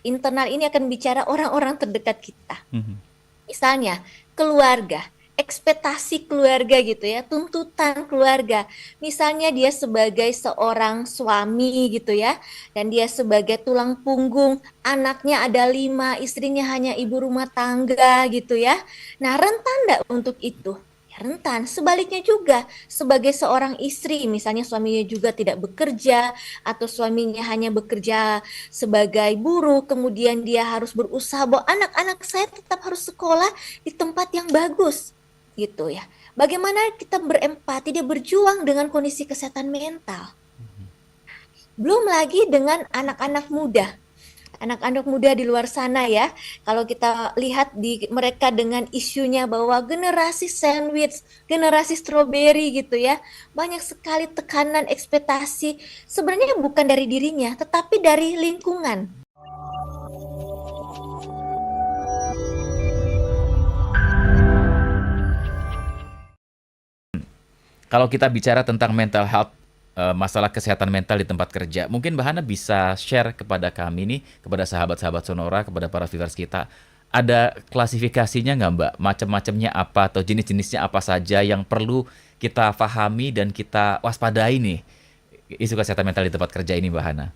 Internal ini akan bicara orang-orang terdekat kita. Mhm. Misalnya keluarga, ekspektasi keluarga gitu ya, tuntutan keluarga. Misalnya dia sebagai seorang suami gitu ya, dan dia sebagai tulang punggung, anaknya ada 5, istrinya hanya ibu rumah tangga gitu ya. Nah, rentan enggak untuk itu? Ya, rentan. Sebaliknya juga, sebagai seorang istri, misalnya suaminya juga tidak bekerja, atau suaminya hanya bekerja sebagai buruh, kemudian dia harus berusaha bahwa anak-anak saya tetap harus sekolah di tempat yang bagus, gitu ya. Bagaimana kita berempati, dia berjuang dengan kondisi kesehatan mental. Belum lagi dengan anak-anak muda. Anak-anak muda di luar sana ya, kalau kita lihat di mereka dengan isunya bahwa generasi sandwich, generasi stroberi gitu ya, banyak sekali tekanan ekspektasi, sebenarnya bukan dari dirinya, tetapi dari lingkungan. Kalau kita bicara tentang mental health, masalah kesehatan mental di tempat kerja, mungkin Mbak Hana bisa share kepada kami nih, kepada sahabat-sahabat Sonora, kepada para viewers kita, ada klasifikasinya nggak Mbak? Macam-macamnya apa atau jenis-jenisnya apa saja yang perlu kita pahami dan kita waspadai nih, isu kesehatan mental di tempat kerja ini Mbak Hana?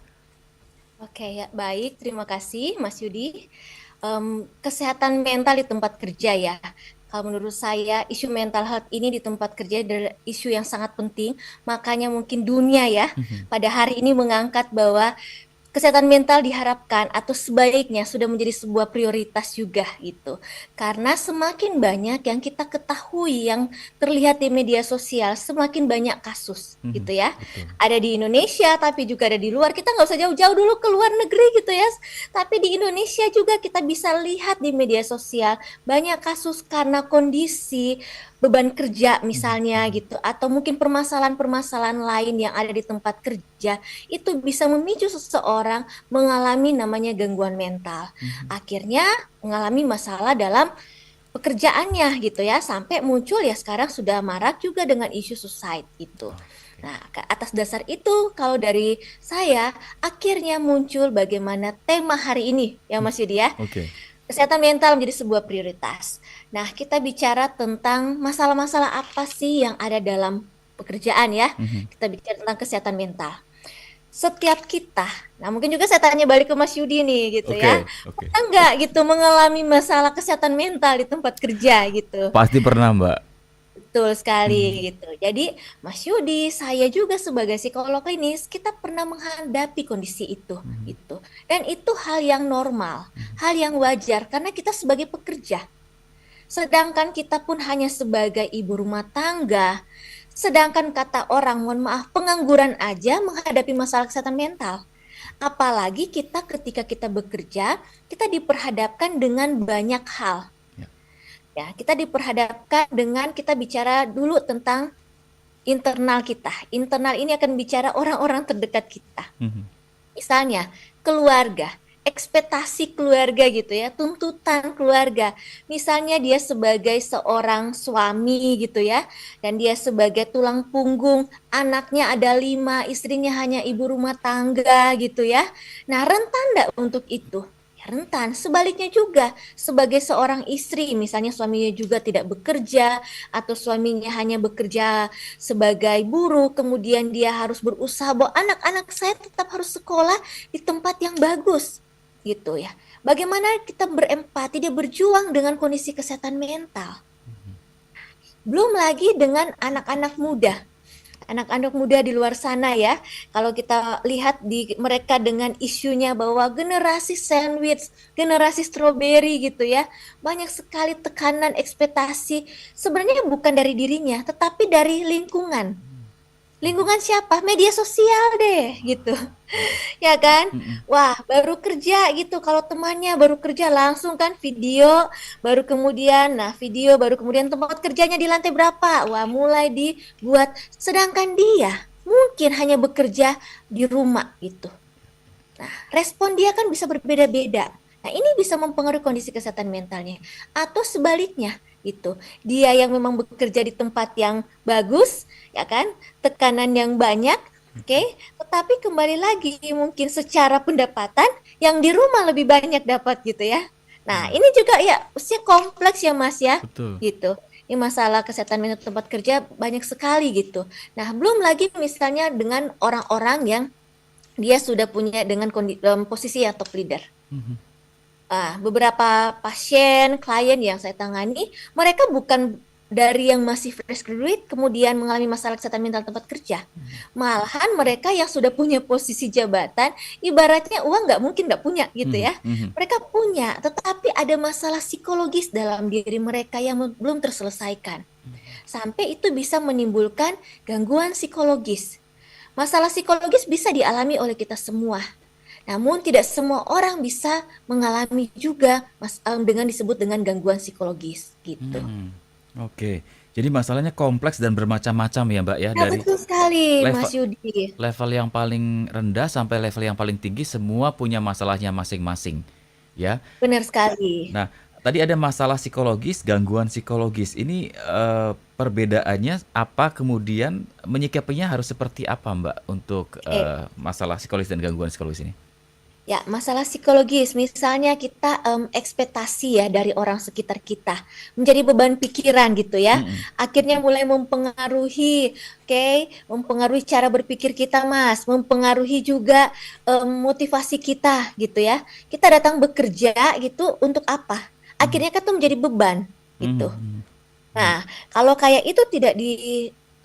Oke ya, baik. Terima kasih Mas Yudi. Kesehatan mental di tempat kerja ya. Kalau menurut saya isu mental health ini di tempat kerja adalah isu yang sangat penting. Makanya mungkin dunia ya Mhm. pada hari ini mengangkat bahwa kesehatan mental diharapkan atau sebaiknya sudah menjadi sebuah prioritas juga gitu. Karena semakin banyak yang kita ketahui yang terlihat di media sosial, semakin banyak kasus Mhm. gitu ya. Betul. Ada di Indonesia tapi juga ada di luar. Kita nggak usah jauh-jauh dulu ke luar negeri gitu ya. Tapi di Indonesia juga kita bisa lihat di media sosial banyak kasus karena kondisi beban kerja Mhm. misalnya Mhm. gitu, atau mungkin permasalahan-permasalahan lain yang ada di tempat kerja itu bisa memicu seseorang mengalami namanya gangguan mental. Mhm. Akhirnya mengalami masalah dalam pekerjaannya gitu ya, sampai muncul ya sekarang sudah marak juga dengan isu suicide itu. Oke. Nah, ke atas dasar itu kalau dari saya akhirnya muncul bagaimana tema hari ini ya Mhm. Mas Yudi ya. Oke. Kesehatan mental menjadi sebuah prioritas. Nah, kita bicara tentang masalah-masalah apa sih yang ada dalam pekerjaan ya. Mhm. Kita bicara tentang kesehatan mental. Setiap kita, nah mungkin juga saya tanya balik ke Mas Yudi nih gitu ya, Oke. Oke. pernah nggak gitu mengalami masalah kesehatan mental di tempat kerja gitu? Pasti pernah Mbak. Betul Mhm. sekali gitu. Jadi Mas Yudi, saya juga sebagai psikolog klinis, kita pernah menghadapi kondisi itu Mhm. gitu. Dan itu hal yang normal, Mhm. hal yang wajar karena kita sebagai pekerja. Sedangkan kita pun hanya sebagai ibu rumah tangga. Sedangkan kata orang, mohon maaf, pengangguran aja menghadapi masalah kesehatan mental. Apalagi kita ketika kita bekerja, kita diperhadapkan dengan banyak hal. Ya. Ya, kita diperhadapkan dengan kita bicara dulu tentang internal kita. Internal ini akan bicara orang-orang terdekat kita. Mhm. Misalnya keluarga, ekspektasi keluarga gitu ya, tuntutan keluarga. Misalnya dia sebagai seorang suami gitu ya, dan dia sebagai tulang punggung, anaknya ada 5, istrinya hanya ibu rumah tangga gitu ya. Nah, rentan enggak untuk itu? Ya, rentan. Sebaliknya juga, sebagai seorang istri, misalnya suaminya juga tidak bekerja, atau suaminya hanya bekerja sebagai buruh, kemudian dia harus berusaha bahwa anak-anak saya tetap harus sekolah di tempat yang bagus, gitu ya. Bagaimana kita berempati, dia berjuang dengan kondisi kesehatan mental. Belum lagi dengan anak-anak muda. Anak-anak muda di luar sana ya, kalau kita lihat di mereka dengan isunya bahwa generasi sandwich, generasi stroberi gitu ya, banyak sekali tekanan ekspektasi, sebenarnya bukan dari dirinya, tetapi dari lingkungan. Lingkungan siapa? Media sosial deh gitu. Ya kan? Mhm. Wah, baru kerja gitu. Kalau temannya baru kerja langsung kan video, baru kemudian nah video baru kemudian tempat kerjanya di lantai berapa? Wah, mulai dibuat. Sedangkan dia mungkin hanya bekerja di rumah gitu. Nah, respon dia kan bisa berbeda-beda. Nah, ini bisa mempengaruhi kondisi kesehatan mentalnya. Atau sebaliknya, gitu. Dia yang memang bekerja di tempat yang bagus, ya kan? Tekanan yang banyak, Oke, tetapi kembali lagi mungkin secara pendapatan yang di rumah lebih banyak dapat gitu ya. Nah, Nah, ini juga ya usia kompleks ya Mas ya, betul. gitu. Ini masalah kesehatan mental tempat kerja banyak sekali gitu. Nah, belum lagi misalnya dengan orang-orang yang dia sudah punya dengan posisi yang top leader. Mhm, Beberapa pasien, klien yang saya tangani, mereka bukan dari yang masih fresh graduate kemudian mengalami masalah kesehatan mental tempat kerja. Malahan mereka yang sudah punya posisi jabatan, ibaratnya uang nggak mungkin nggak punya gitu mhm, ya. mhm, Mereka punya, tetapi ada masalah psikologis dalam diri mereka yang belum terselesaikan. Sampai itu bisa menimbulkan gangguan psikologis. Masalah psikologis bisa dialami oleh kita semua. Namun tidak semua orang bisa mengalami juga dengan disebut dengan gangguan psikologis gitu. mhm. Oke. Jadi masalahnya kompleks dan bermacam-macam ya, Mbak, ya, Ya dari betul sekali level Mas Yudi. level yang paling rendah sampai level yang paling tinggi semua punya masalahnya masing-masing, ya. Benar sekali. Nah, tadi ada masalah psikologis, gangguan psikologis. Ini, perbedaannya apa, kemudian menyikapinya harus seperti apa, Mbak, untuk, Oke. masalah psikologis dan gangguan psikologis ini? Ya, masalah psikologis, misalnya kita ekspektasi ya dari orang sekitar kita menjadi beban pikiran gitu ya. Mhm, Akhirnya mulai mempengaruhi, oke, mempengaruhi cara berpikir kita, Mas, mempengaruhi juga motivasi kita gitu ya. Kita datang bekerja gitu untuk apa? mhm, Akhirnya kan itu menjadi beban mhm, gitu. mhm, mhm, Nah, kalau kayak itu tidak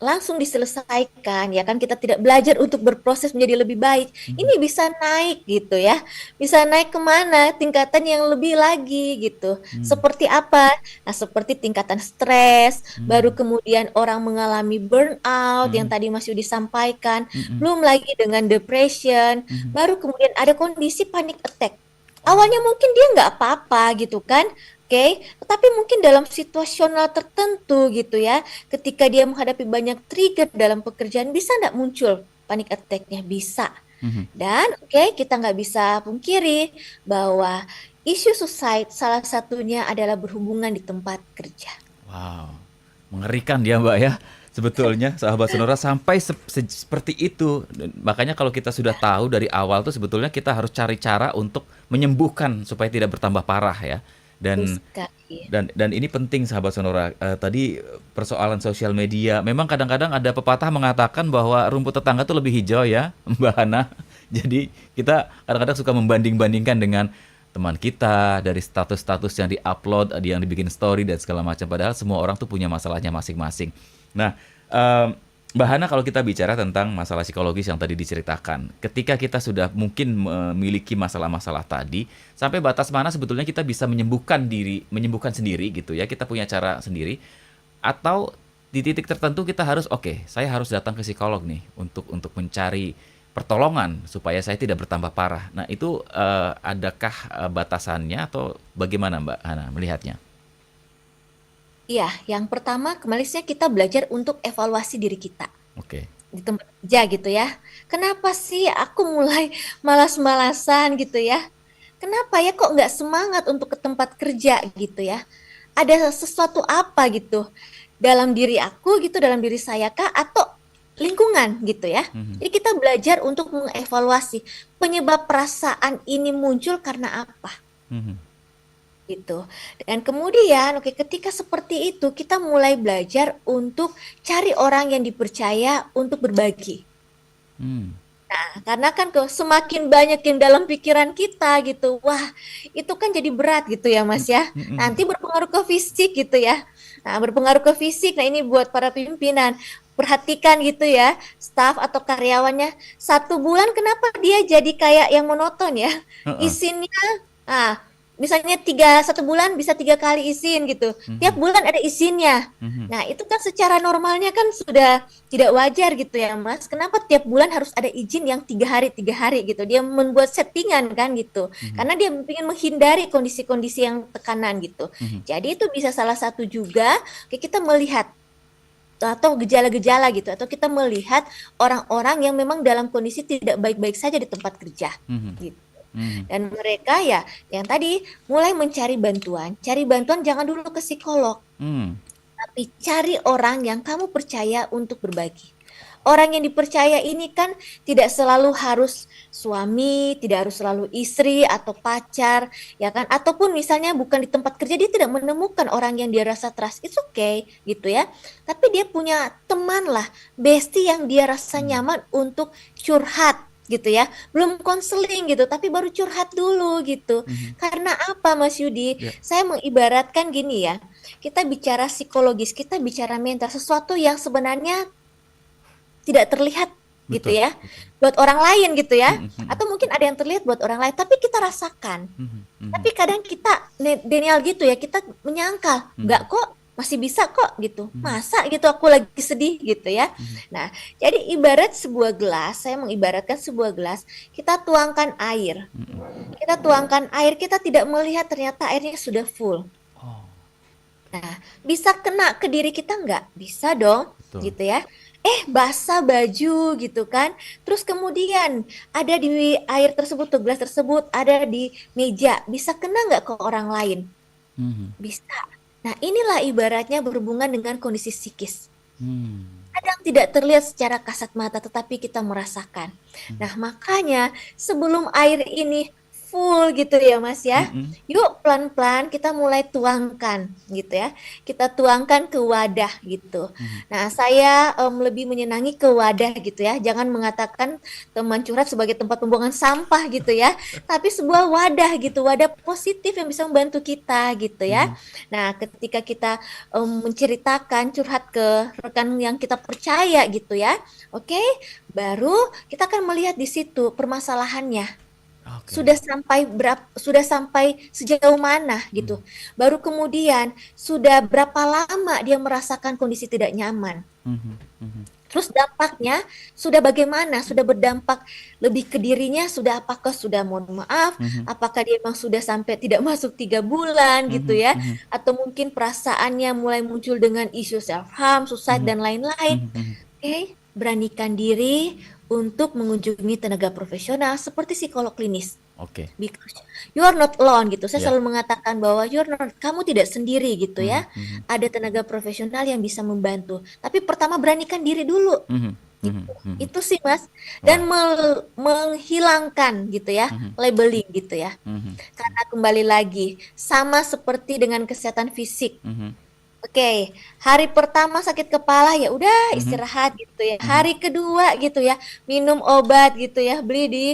langsung diselesaikan, ya kan kita tidak belajar untuk berproses menjadi lebih baik, mhm, ini bisa naik gitu ya, bisa naik kemana tingkatan yang lebih lagi gitu. mhm, Seperti apa? Nah, seperti tingkatan stres, baru mhm, kemudian orang mengalami burnout yang mhm, tadi Mas Yudi sampaikan, mhm, belum lagi dengan depression, mhm. baru kemudian ada kondisi panic attack. Oh, Awalnya mungkin dia nggak apa-apa gitu kan, oke, tetapi mungkin dalam situasional tertentu gitu ya, ketika dia menghadapi banyak trigger dalam pekerjaan, bisa nggak muncul panic attack-nya? Bisa. mhm. Dan oke, kita nggak bisa pungkiri bahwa isu suicide salah satunya adalah berhubungan di tempat kerja. Wow, mengerikan dia, Mbak, ya. Sebetulnya sahabat Sonora sampai seperti itu. Dan makanya kalau kita sudah tahu dari awal tuh sebetulnya kita harus cari cara untuk menyembuhkan supaya tidak bertambah parah ya. Betul Dan sekali. dan ini penting sahabat Sonora. Tadi persoalan sosial media. Memang kadang-kadang ada pepatah mengatakan bahwa rumput tetangga tuh lebih hijau ya, Mbak Hana. Jadi kita kadang-kadang suka membanding-bandingkan dengan teman kita dari status-status yang di-upload, ada yang dibikin story dan segala macam. Padahal semua orang tuh punya masalahnya masing-masing. Nah, Mbak Hana kalau kita bicara tentang masalah psikologis yang tadi diceritakan, ketika kita sudah mungkin memiliki masalah-masalah tadi, sampai batas mana sebetulnya kita bisa menyembuhkan diri, menyembuhkan sendiri gitu ya, kita punya cara sendiri, atau di titik tertentu kita harus, oke, saya harus datang ke psikolog nih untuk mencari pertolongan supaya saya tidak bertambah parah. Nah, itu adakah batasannya atau bagaimana Mbak Hana melihatnya? Iya, yang pertama kembali kita belajar untuk evaluasi diri kita Oke. di tempat kerja gitu ya. Kenapa sih aku mulai malas-malasan gitu ya? Kenapa ya kok nggak semangat untuk ke tempat kerja gitu ya? Ada sesuatu apa gitu dalam diri aku gitu, dalam diri saya kah atau lingkungan gitu ya? Mhm, Jadi kita belajar untuk mengevaluasi penyebab perasaan ini muncul karena apa mhm, gitu. Dan kemudian oke ketika seperti itu kita mulai belajar untuk cari orang yang dipercaya untuk berbagi. mmm, Karena kan kok semakin banyak yang dalam pikiran kita gitu, wah itu kan jadi berat gitu ya Mas ya. mhm, Nanti mhm, berpengaruh ke fisik gitu ya. Nah berpengaruh ke fisik, nah ini buat para pimpinan. Perhatikan gitu ya, staf atau karyawannya, 1 bulan kenapa dia jadi kayak yang monoton ya. heeh, Izinnya, ah misalnya 1 bulan bisa 3 kali izin gitu. Tiap mhm, bulan ada izinnya. mhm, Nah itu kan secara normalnya kan sudah tidak wajar gitu ya Mas. Kenapa tiap bulan harus ada izin yang 3 hari gitu? Dia membuat settingan kan gitu. mhm, Karena dia ingin menghindari kondisi-kondisi yang tekanan gitu. mhm, Jadi itu bisa salah satu juga kayak kita melihat atau gejala-gejala gitu atau kita melihat orang-orang yang memang dalam kondisi tidak baik-baik saja di tempat kerja mhm, gitu. mhm, Dan mereka ya yang tadi mulai mencari bantuan. Cari bantuan jangan dulu ke psikolog, mmm, tapi cari orang yang kamu percaya untuk berbagi. orang yang dipercaya ini kan tidak selalu harus suami, tidak harus selalu istri atau pacar, ya kan? Ataupun misalnya bukan di tempat kerja dia tidak menemukan orang yang dia rasa trust, it's okay gitu ya. Tapi dia punya teman lah, bestie yang dia rasa Hmm. nyaman untuk curhat gitu ya. Belum konseling gitu, tapi baru curhat dulu gitu. Mhm. Karena apa Mas Yudi? Ya, Saya mengibaratkan gini ya. Kita bicara psikologis, kita bicara mental, sesuatu yang sebenarnya tidak terlihat gitu betul ya betul. buat orang lain gitu ya, Mhm mhm. atau mungkin ada yang terlihat buat orang lain tapi kita rasakan. Mhm mhm. Tapi kadang kita denial gitu ya, kita menyangkal Mhm nggak kok, masih bisa kok gitu, mhm masa gitu aku lagi sedih gitu ya. mhm. Nah, jadi ibarat sebuah gelas, saya mengibaratkan sebuah gelas, kita tuangkan air, Mhm. kita tidak melihat ternyata airnya sudah full. Oh, Nah, bisa kena ke diri kita nggak? Bisa dong, betul. gitu ya. Basah baju gitu kan. Terus kemudian ada di air tersebut, tuh gelas tersebut ada di meja. Bisa kena nggak ke orang lain? Mhm. Bisa. Nah, inilah ibaratnya berhubungan dengan kondisi psikis. Mmm. Kadang tidak terlihat secara kasat mata, tetapi kita merasakan. Mhm. Nah, makanya sebelum air ini full gitu ya, Mas ya, Mhm yuk pelan-pelan kita mulai tuangkan gitu ya. Kita tuangkan ke wadah gitu. mhm. Nah, saya lebih menyenangi ke wadah gitu ya. Jangan mengatakan teman curhat sebagai tempat pembuangan sampah gitu ya, tapi sebuah wadah gitu, wadah positif yang bisa membantu kita gitu ya. Mhm. Nah, ketika kita menceritakan, curhat ke rekan yang kita percaya gitu ya. Oke, baru kita akan melihat di situ permasalahannya. Oke. Sudah sampai sejauh mana Mhm gitu. Baru kemudian sudah berapa lama dia merasakan kondisi tidak nyaman. mhm mhm Terus dampaknya sudah bagaimana? Sudah berdampak lebih ke dirinya, sudah apakah sudah mohon maaf, mhm apakah dia memang sudah sampai tidak masuk 3 bulan gitu mhm ya, mhm atau mungkin perasaannya mulai muncul dengan isu self harm, suicide mhm dan lain-lain. mhm mhm. Oke, beranikan diri untuk mengunjungi tenaga profesional seperti psikolog klinis. Oke. Because you are not alone gitu. Saya Ya. selalu mengatakan bahwa kamu tidak sendiri gitu ya. Mhm mhm Ada tenaga profesional yang bisa membantu. Tapi pertama beranikan diri dulu mhm gitu. mhm mhm. Itu sih Mas. Wah. Dan menghilangkan gitu ya, Mhm labeling gitu ya. mhm Karena kembali lagi sama seperti dengan kesehatan fisik. mhm Oke, hari pertama sakit kepala ya udah mhm istirahat gitu ya. mhm Hari kedua gitu ya, minum obat gitu ya, beli di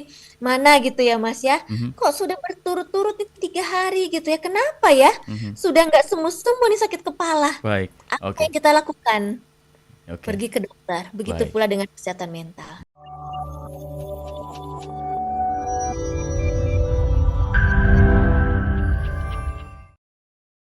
mana gitu ya Mas ya. mhm Kok sudah berturut-turut nih 3 hari gitu ya? Kenapa ya? mhm. Sudah nggak sembuh-sembuh nih sakit kepala. Baik. Apa Oke yang kita lakukan? oke. Pergi ke dokter. Begitu Baik. pula dengan kesehatan mental.